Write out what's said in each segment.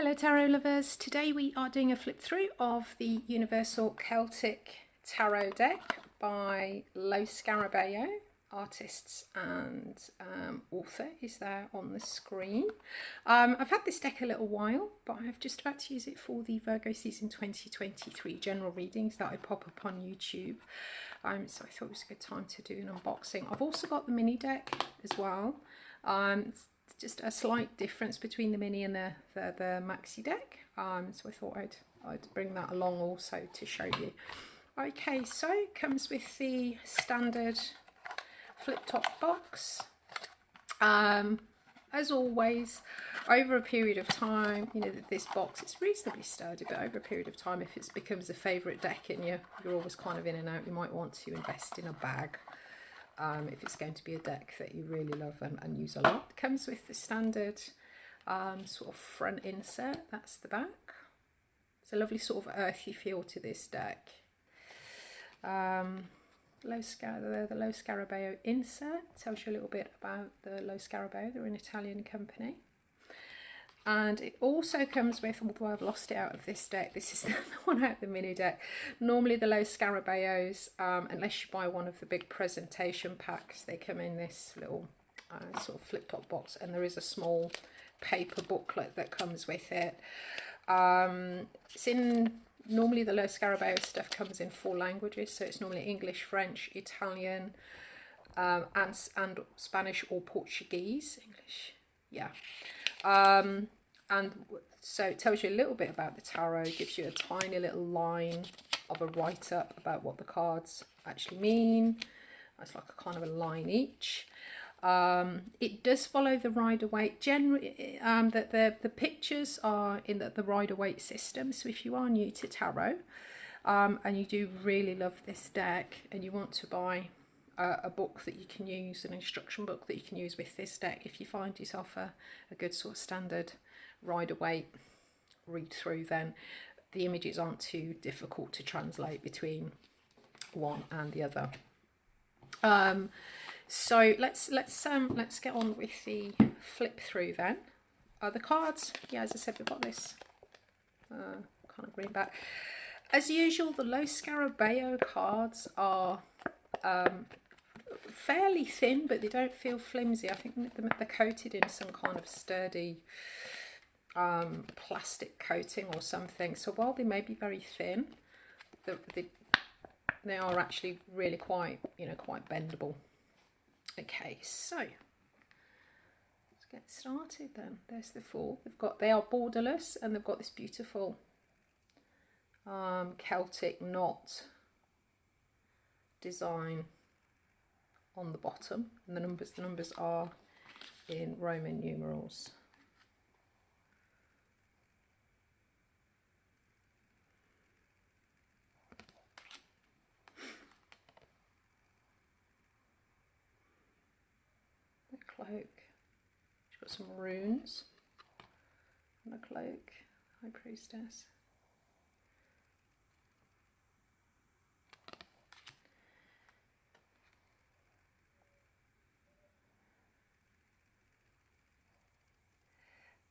Hello Tarot lovers, today we are doing a flip through of the Universal Celtic Tarot deck by Lo Scarabeo, artists and author is there on the screen. I've had this deck a little while, but I'm just about to use it for the Virgo season 2023 general readings that I pop up on YouTube. So I thought it was a good time to do an unboxing. I've also got the mini deck as well. Just a slight difference between the mini and the maxi deck, so I thought I'd bring that along also to show you. Okay, so it comes with the standard flip top box. As always, over a period of time, you know, this box, it's reasonably sturdy, but over a period of time, if it becomes a favourite deck and you're always kind of in and out, you might want to invest in a bag. If it's going to be a deck that you really love and use a lot. It comes with the standard sort of front insert, that's the back. It's a lovely sort of earthy feel to this deck. The Lo Scarabeo insert tells you a little bit about the Lo Scarabeo. They're an Italian company. And it also comes with, although I've lost it out of this deck, this is the one out of the mini deck. Normally the Lo Scarabeos, unless you buy one of the big presentation packs, they come in this little sort of flip-top box, and there is a small paper booklet that comes with it. Normally the Lo Scarabeo stuff comes in 4 languages, so it's normally English, French, Italian, and Spanish or Portuguese. English, yeah. And so it tells you a little bit about the tarot, gives you a tiny little line of a write-up about what the cards actually mean. It's like a kind of a line each. It does follow the Rider-Waite. Generally, the pictures are in the Rider-Waite system. So if you are new to tarot and you do really love this deck and you want to buy a book that you can use, an instruction book that you can use with this deck, if you find yourself a good sort of standard Rider-Waite read through, then the images aren't too difficult to translate between one and the other. So let's get on with the flip through then. The cards, yeah, as I said, we've got this kind of green back. As usual, the Lo Scarabeo cards are fairly thin, but they don't feel flimsy. I think they're coated in some kind of sturdy plastic coating or something. So while they may be very thin, they are actually really quite bendable. Okay, so let's get started then. There's the 4. They are borderless, and they've got this beautiful Celtic knot design on the bottom, and the numbers are in Roman numerals. The cloak, she's got some runes on the cloak, High Priestess.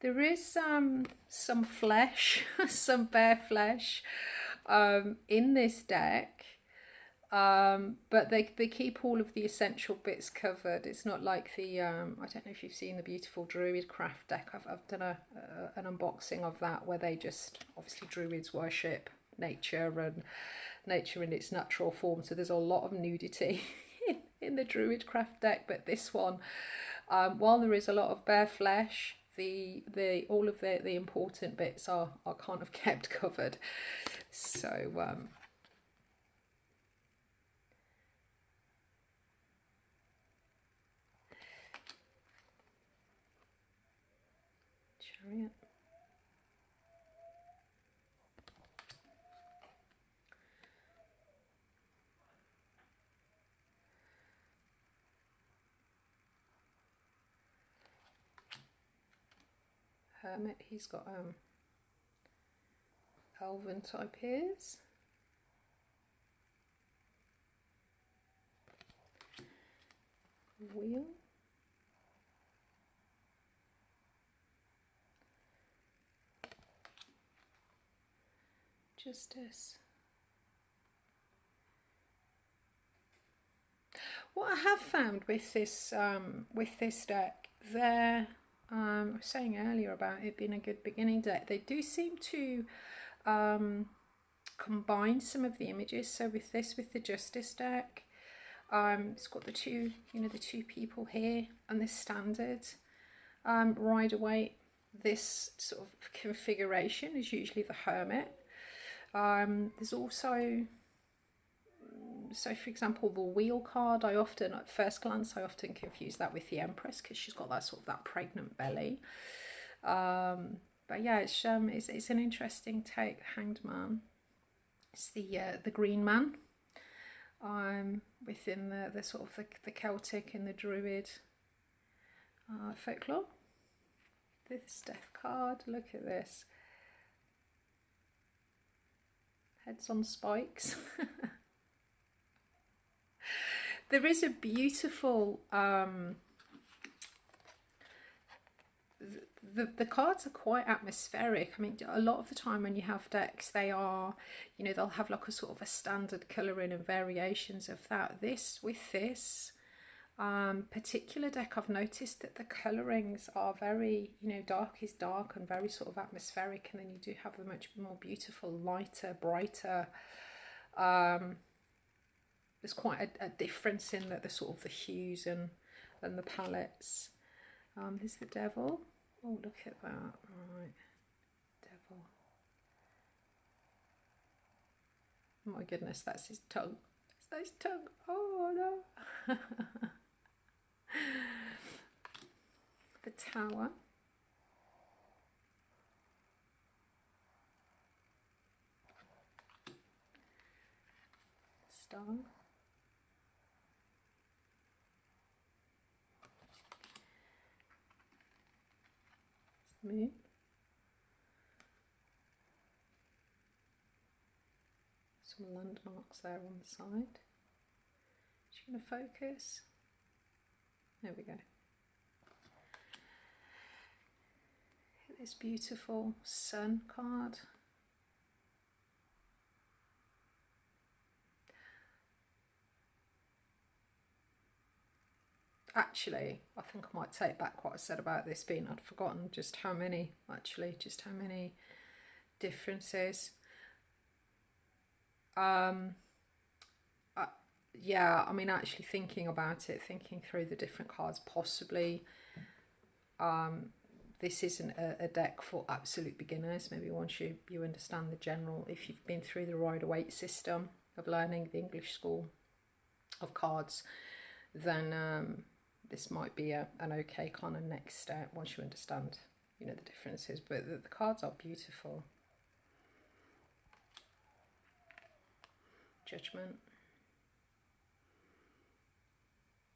There is some flesh, some bare flesh in this deck, but they keep all of the essential bits covered. It's not like the, I don't know if you've seen the beautiful Druid craft deck. I've done an unboxing of that where they just, obviously Druids worship nature and nature in its natural form. So there's a lot of nudity in the Druid craft deck, but this one, while there is a lot of bare flesh, all of the important bits are kind of kept covered. So Chariot. Hermit, he's got elven type ears. Wheel. Justice. What I have found with this deck, I was saying earlier about it being a good beginning deck, they do seem to combine some of the images. So with the Justice deck, it's got the two, the two people here, and this standard Rider-Waite. This sort of configuration is usually the Hermit. There's also, so for example, the Wheel card, I often, at first glance, I often confuse that with the Empress, because she's got that sort of that pregnant belly. But yeah, it's an interesting take. Hanged Man. It's the green man. Within the sort of the Celtic and the Druid folklore. This Death card, look at this. Heads on spikes. There is a beautiful, the cards are quite atmospheric. I mean, a lot of the time when you have decks, they are, they'll have like a sort of a standard colouring and variations of that. With this particular deck, I've noticed that the colourings are very, dark is dark and very sort of atmospheric, and then you do have the much more beautiful, lighter, brighter. There's quite a difference in the sort of the hues and the palettes. There's the Devil. Oh, look at that. Right, Devil. Oh my goodness, that's his tongue. That's his tongue. Oh no. The Tower. Star. Moon. Some landmarks there on the side. Is she going to focus? There we go. This beautiful Sun card. Actually, I think I might take back what I said about this being, I'd forgotten just how many differences. Yeah, I mean, actually thinking about it, thinking through the different cards, possibly this isn't a deck for absolute beginners. Maybe once you understand the general, if you've been through the Rider-Waite system of learning the English school of cards, then this might be an okay kind of next step once you understand, the differences. But the cards are beautiful. Judgment.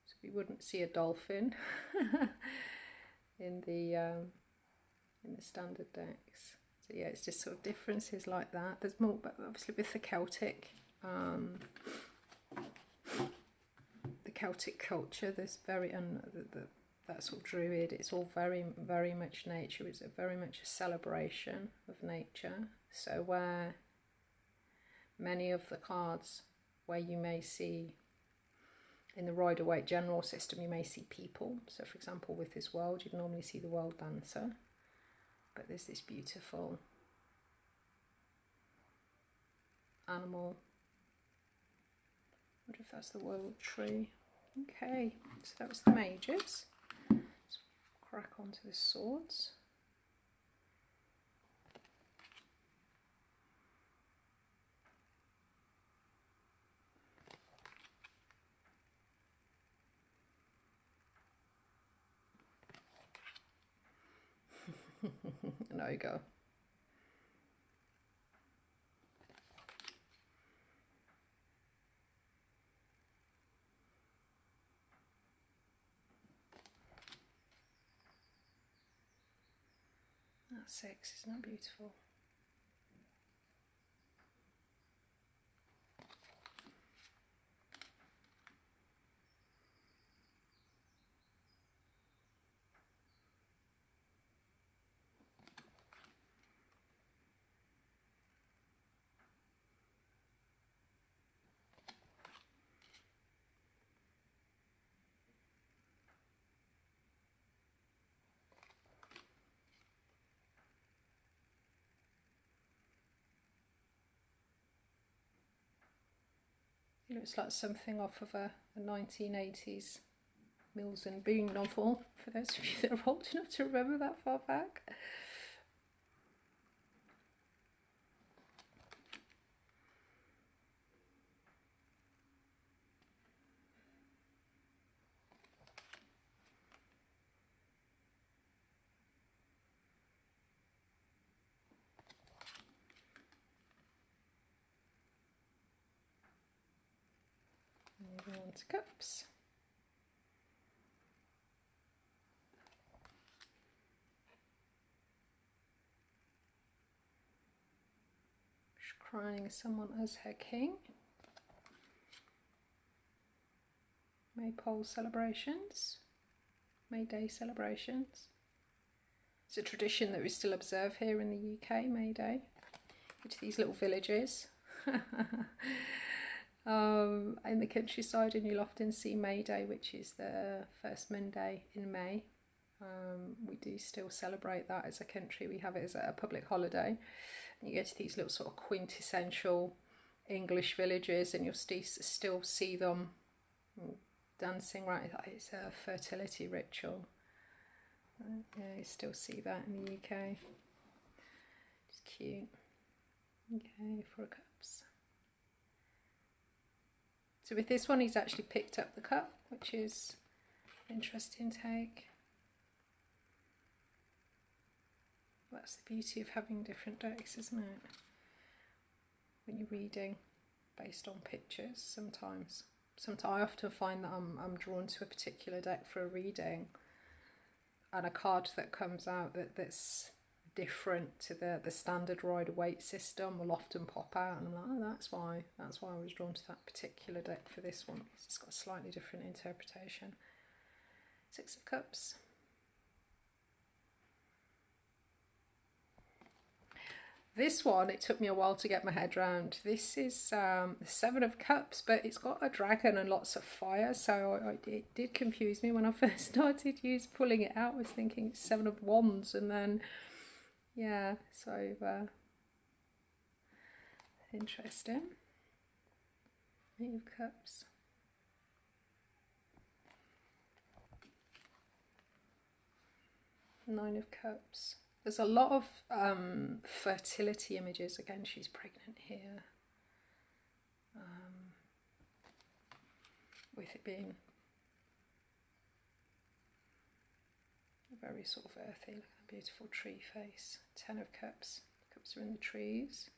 So we wouldn't see a dolphin in the standard decks. So yeah, it's just sort of differences like that. There's more, but obviously with the Celtic. Celtic culture, there's that sort of Druid, it's all very, very much nature. It's very much a celebration of nature. So where many of the cards where you may see in the Rider-Waite general system, you may see people. So for example, with this world, you'd normally see the world dancer, but there's this beautiful animal. I wonder if that's the world tree. Okay, so that was the mages. Let's crack onto the swords. An ogre. That's 6, isn't that beautiful? It looks like something off of a 1980s Mills and Boon novel, for those of you that are old enough to remember that far back. Moving on to cups. She's crowning someone as her king. Maypole celebrations, May Day celebrations. It's a tradition that we still observe here in the UK, May Day. Go to these little villages in the countryside, and you'll often see May Day, which is the first Monday in May. We do still celebrate that as a country. We have it as a public holiday. And you go to these little sort of quintessential English villages, and you'll still see them dancing, right? It's a fertility ritual. Yeah, you still see that in the UK. It's cute. Okay, 4 cups. So with this one, he's actually picked up the cup, which is an interesting take. That's the beauty of having different decks, isn't it? When you're reading based on pictures, sometimes I often find that I'm drawn to a particular deck for a reading, and a card that comes out that's different to the standard Rider-Waite system will often pop out, and I'm like, oh, that's why I was drawn to that particular deck for this one. It's got a slightly different interpretation. 6 of Cups. This one, it took me a while to get my head around. This is the 7 of Cups, but it's got a dragon and lots of fire, so it did confuse me when I first started pulling it out. I was thinking it's 7 of Wands, and then, yeah, so interesting. 8 of Cups. Nine of Cups. There's a lot of fertility images. Again, she's pregnant here. With it being a very sort of earthy, like a beautiful tree face. 10 of Cups. Cups are in the trees.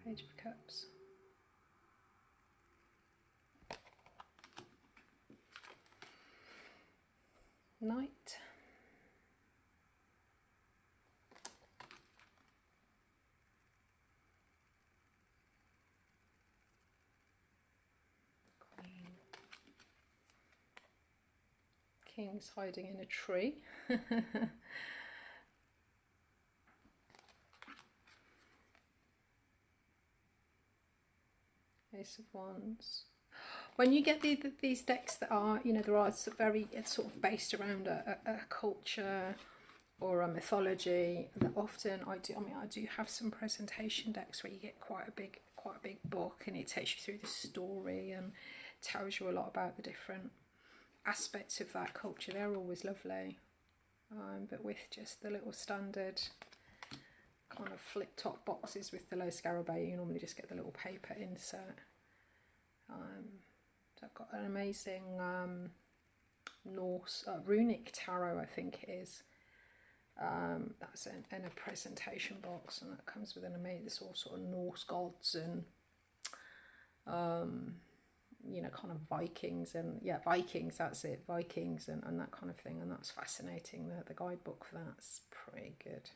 Page of Cups. Knight. Queen. King's hiding in a tree. Ace of Wands. When you get these decks that are, there are very, it's sort of based around a culture or a mythology, that often I do have some presentation decks where you get quite a big book, and it takes you through the story and tells you a lot about the different aspects of that culture. They're always lovely. But with just the little standard kind of flip top boxes with the Lo Scarabeo, you normally just get the little paper insert. So I've got an amazing Norse runic tarot, I think it is. That's in a presentation box, and that comes with an amazing, this all sort of Norse gods and kind of Vikings, and Vikings, that's it, Vikings and that kind of thing, and that's fascinating. The guidebook for that's pretty good.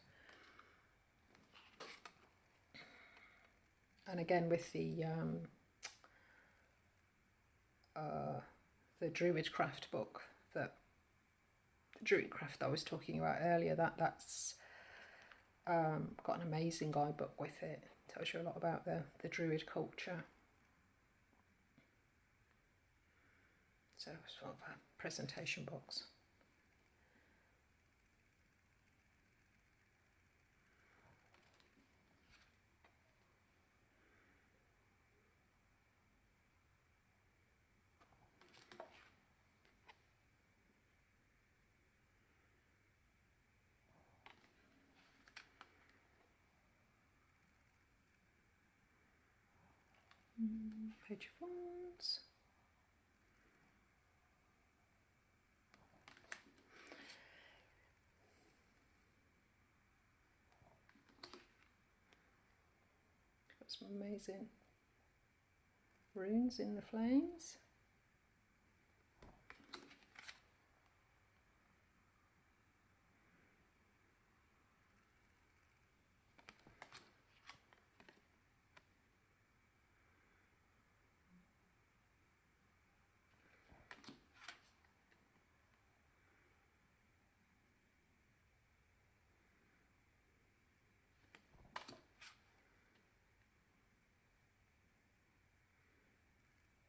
And again with the Druidcraft book, the Druidcraft I was talking about earlier, that's got an amazing guidebook with it. Tells you a lot about the Druid culture. So sort of a presentation box. Page of Wands. Got some amazing runes in the flames.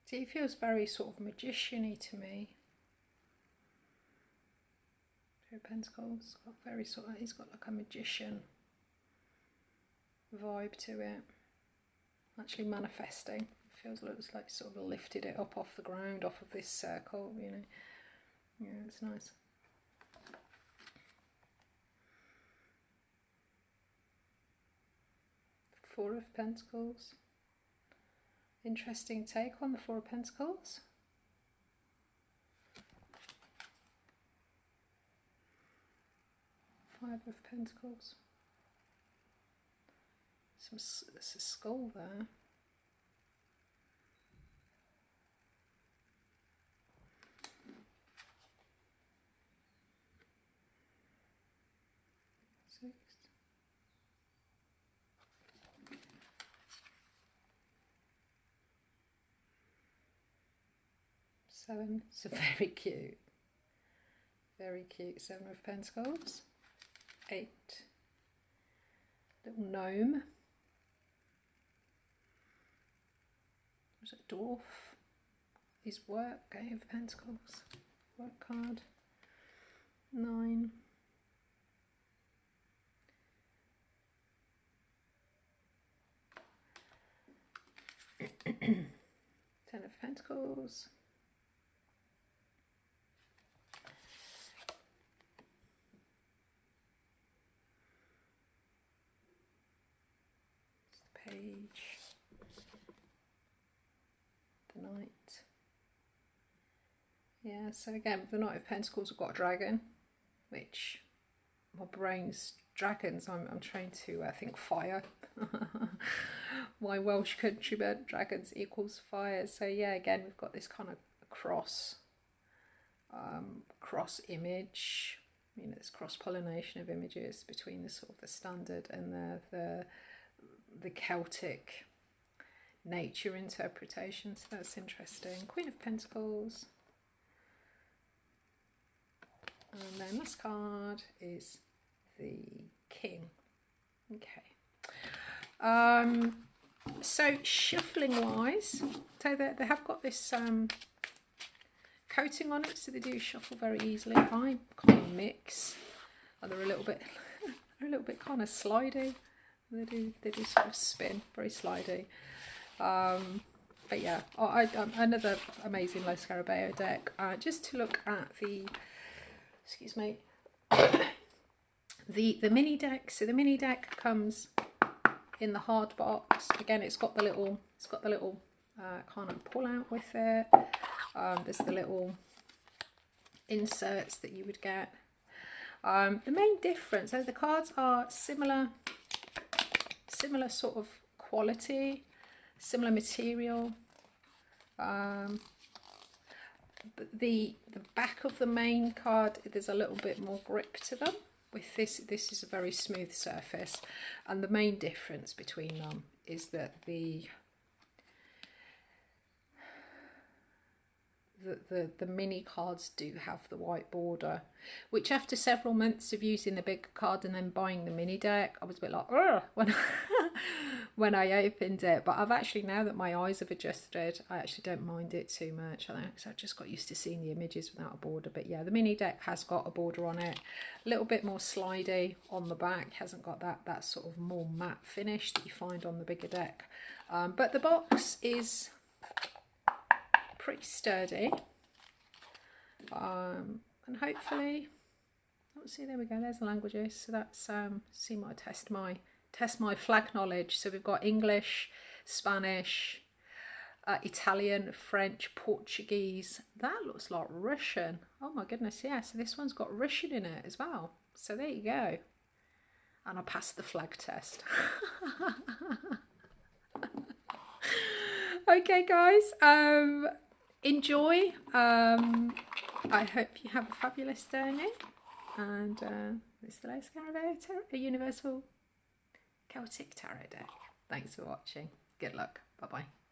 See, he feels very sort of magician-y to me. Two of Pentacles, got very sort of, he's got like a magician vibe to it. Actually manifesting. It feels like sort of lifted it up off the ground, off of this circle, you know. Yeah, it's nice. Four of Pentacles. Interesting take on the Four of Pentacles. Five of Pentacles. There's a skull there. Six. Seven. So very cute. Very cute. Seven of Pentacles. Eight. Little gnome. Was it a dwarf? His work. Eight of Pentacles. Work card. 9. Ten of Pentacles. Page, the Knight. Yeah, so again, the Knight of Pentacles have got a dragon, which my brain's dragons. I'm trying to think fire. My Welsh countrymen, dragons equals fire. So yeah, again, we've got this kind of cross image. You know, this cross pollination of images between the sort of the standard and the Celtic nature interpretation, so that's interesting. Queen of Pentacles, and then this card is the King. Okay. So shuffling wise, so they have got this coating on it, so they do shuffle very easily. I kind of mix, and they're a little bit kind of slidey. They do sort of spin, very slidey. But yeah, another amazing Lo Scarabeo deck. Just to look at the, excuse me, the mini deck. So the mini deck comes in the hard box. Again, it's got the little kind of pull out with it. There's the little inserts that you would get. The main difference, so the cards are similar sort of quality, similar material. But the back of the main card, there's a little bit more grip to them. With this is a very smooth surface, and the main difference between them is that the mini cards do have the white border, which after several months of using the big card and then buying the mini deck, I was a bit like, ugh, when I opened it. But I've actually, now that my eyes have adjusted, I actually don't mind it too much. I think so. I've just got used to seeing the images without a border. But yeah, the mini deck has got a border on it, a little bit more slidey on the back. Hasn't got that sort of more matte finish that you find on the bigger deck. But the box is pretty sturdy, and hopefully, let's see, there we go, there's the languages. So that's see my test my flag knowledge. So we've got English, Spanish, Italian, French, Portuguese. That looks like Russian. Oh my goodness, yeah. So this one's got Russian in it as well. So there you go. And I passed the flag test. Okay, guys. Enjoy. I hope you have a fabulous day. And it's the Lo Scarabeo, a universal Celtic tarot deck. Thanks for watching. Good luck. Bye-bye.